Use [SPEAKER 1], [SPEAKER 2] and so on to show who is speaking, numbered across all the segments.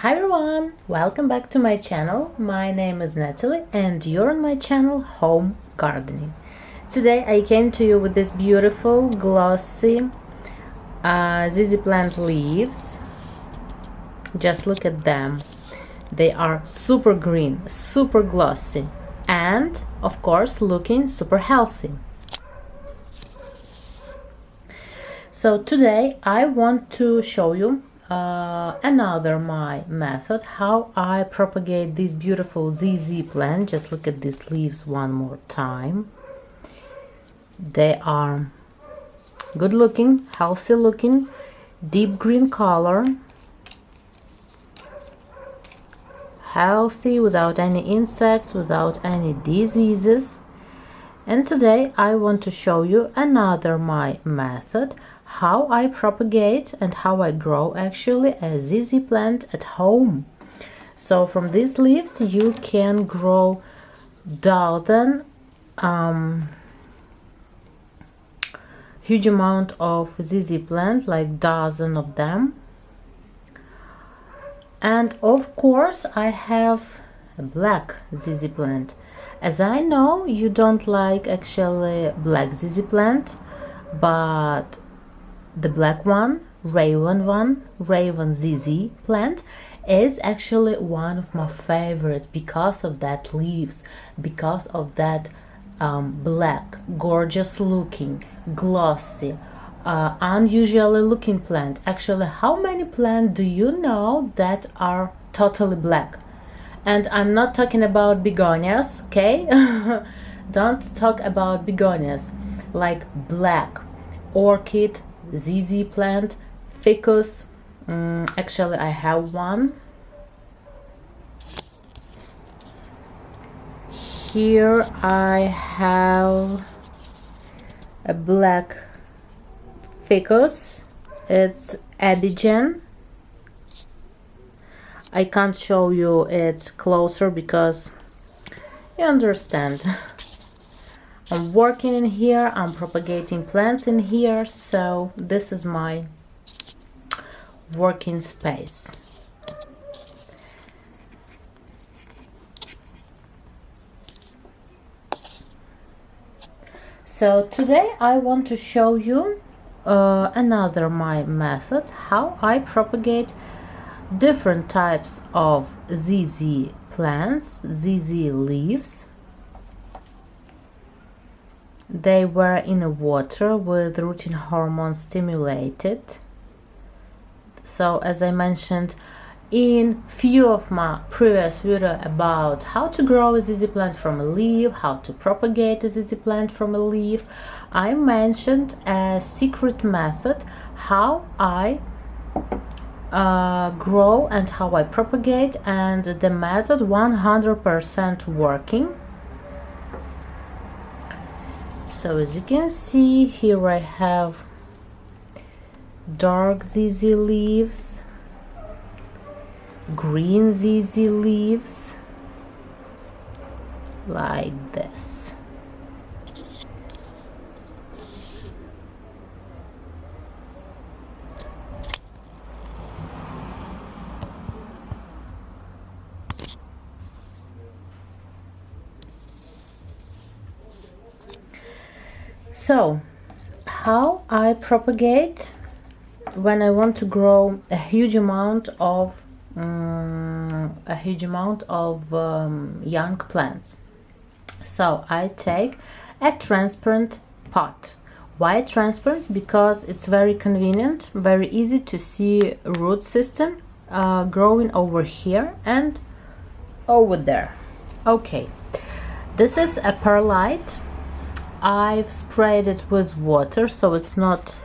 [SPEAKER 1] Hi everyone, welcome back to my channel. My name is Natalie and you're on my channel Home Gardening. Today I came to you with this beautiful glossy ZZ plant leaves. Just look at them. They are super green, super glossy, and of course looking super healthy. So today I want to show you another my method how I propagate this beautiful ZZ plant. Just look at these leaves one more time. They are good looking, healthy looking, deep green color, healthy, without any insects, without any diseases. And today I want to show you another my method how I propagate and how I grow actually a ZZ plant at home. So from these leaves you can grow dozen huge amount of ZZ plant, like dozen of them. And of course I have a black ZZ plant. As I know you don't like actually black ZZ plant, but the black one, Raven ZZ plant, is actually one of my favorites because of that leaves, because of that black, gorgeous looking, glossy, unusually looking plant. Actually, how many plants do you know that are totally black? And I'm not talking about begonias, okay? Don't talk about begonias. Like black orchid, ZZ plant, ficus. Actually I have one here. I have a black ficus. It's Abidjan. I can't show you it closer because you understand. I'm working in here, I'm propagating plants in here, so this is my working space. So today I want to show you another my method how I propagate different types of ZZ plants, ZZ leaves. They were in the water with rooting hormone stimulated. So as I mentioned in few of my previous video about how to grow a ZZ plant from a leaf, how to propagate a ZZ plant from a leaf, I mentioned a secret method how I grow and how I propagate, and the method 100% working. So as you can see here I have dark ZZ leaves, green ZZ leaves, like this. So how I propagate when I want to grow a huge amount of young plants. So I take a transparent pot. Why transparent? Because it's very convenient, very easy to see root system growing over here and over there. Okay, this is a perlite. I've sprayed it with water, so it's not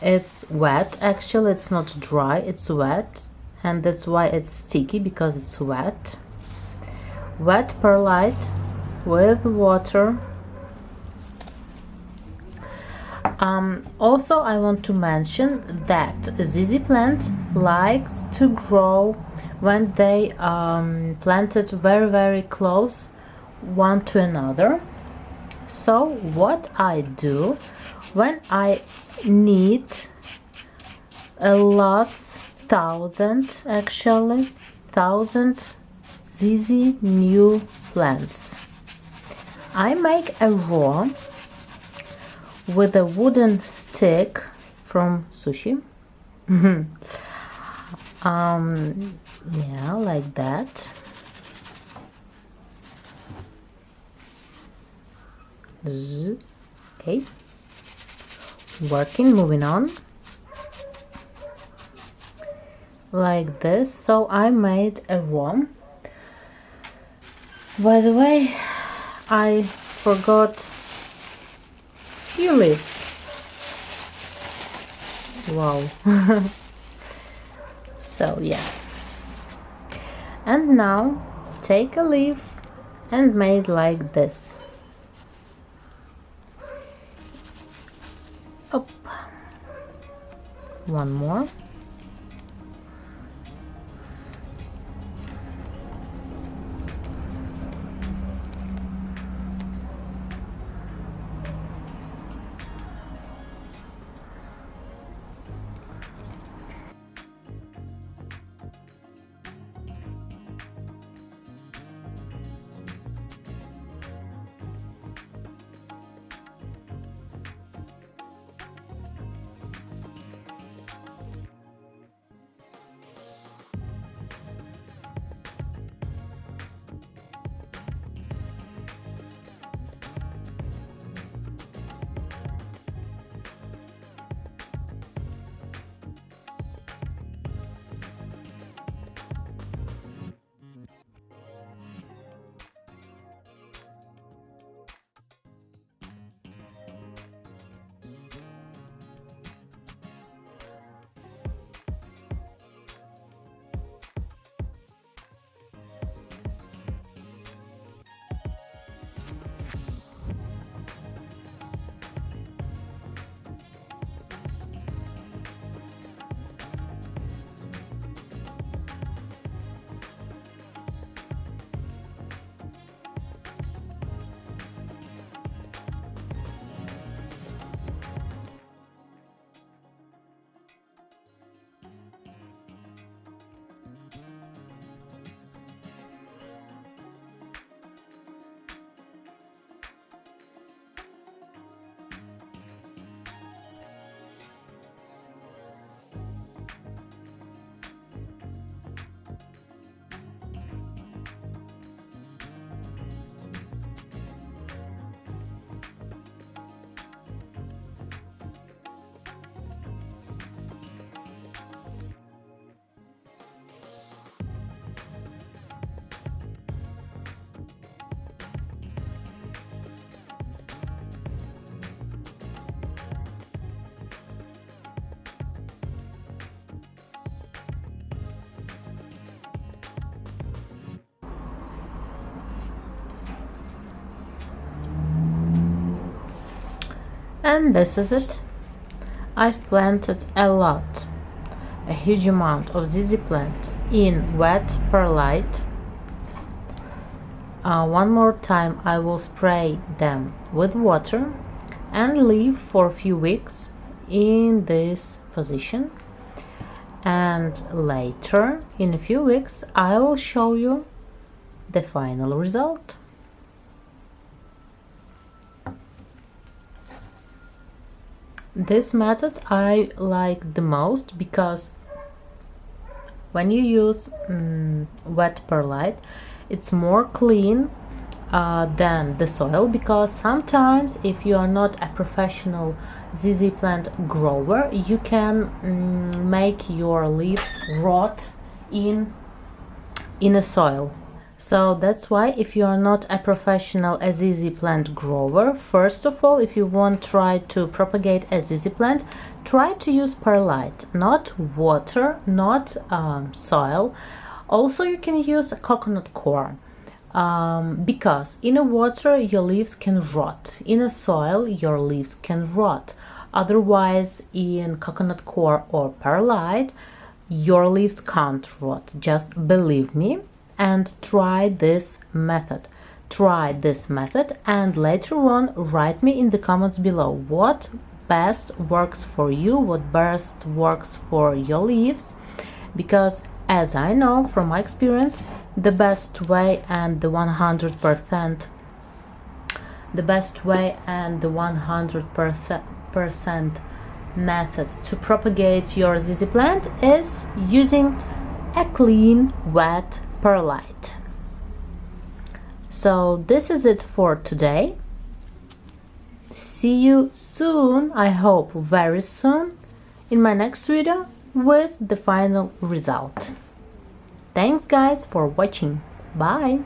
[SPEAKER 1] it's wet. Actually it's not dry, it's wet, and that's why it's sticky, because it's wet perlite with water. Also I want to mention that ZZ plant likes to grow when they planted very close one to another. So what I do when I need a lot 1,000 ZZ new plants. I make a row with a wooden stick from sushi. Yeah, like that. Okay, working, moving on like this. So I made a row. By the way, I forgot few leaves. Wow. So yeah, and now take a leaf and made like this. Up, one more. And this is it. I've planted a huge amount of ZZ plant in wet perlite. One more time I will spray them with water and leave for a few weeks in this position, and later in a few weeks I will show you the final result. This method I like the most because when you use wet perlite, it's more clean than the soil, because sometimes if you are not a professional ZZ plant grower, you can make your leaves rot in a soil. So that's why if you are not a professional ZZ plant grower, first of all, if you want to try to propagate a ZZ plant, try to use perlite, not water, not soil. Also you can use coconut coir, because in a water your leaves can rot, in a soil your leaves can rot. Otherwise in coconut coir or perlite your leaves can't rot. Just believe me and try this method. Try this method and later on write me in the comments below what best works for you, what best works for your leaves, because as I know from my experience, the best way and the 100% methods to propagate your ZZ plant is using a clean, wet perlite. So this is it for today. See you soon, I hope very soon, in my next video with the final result. Thanks guys for watching. Bye!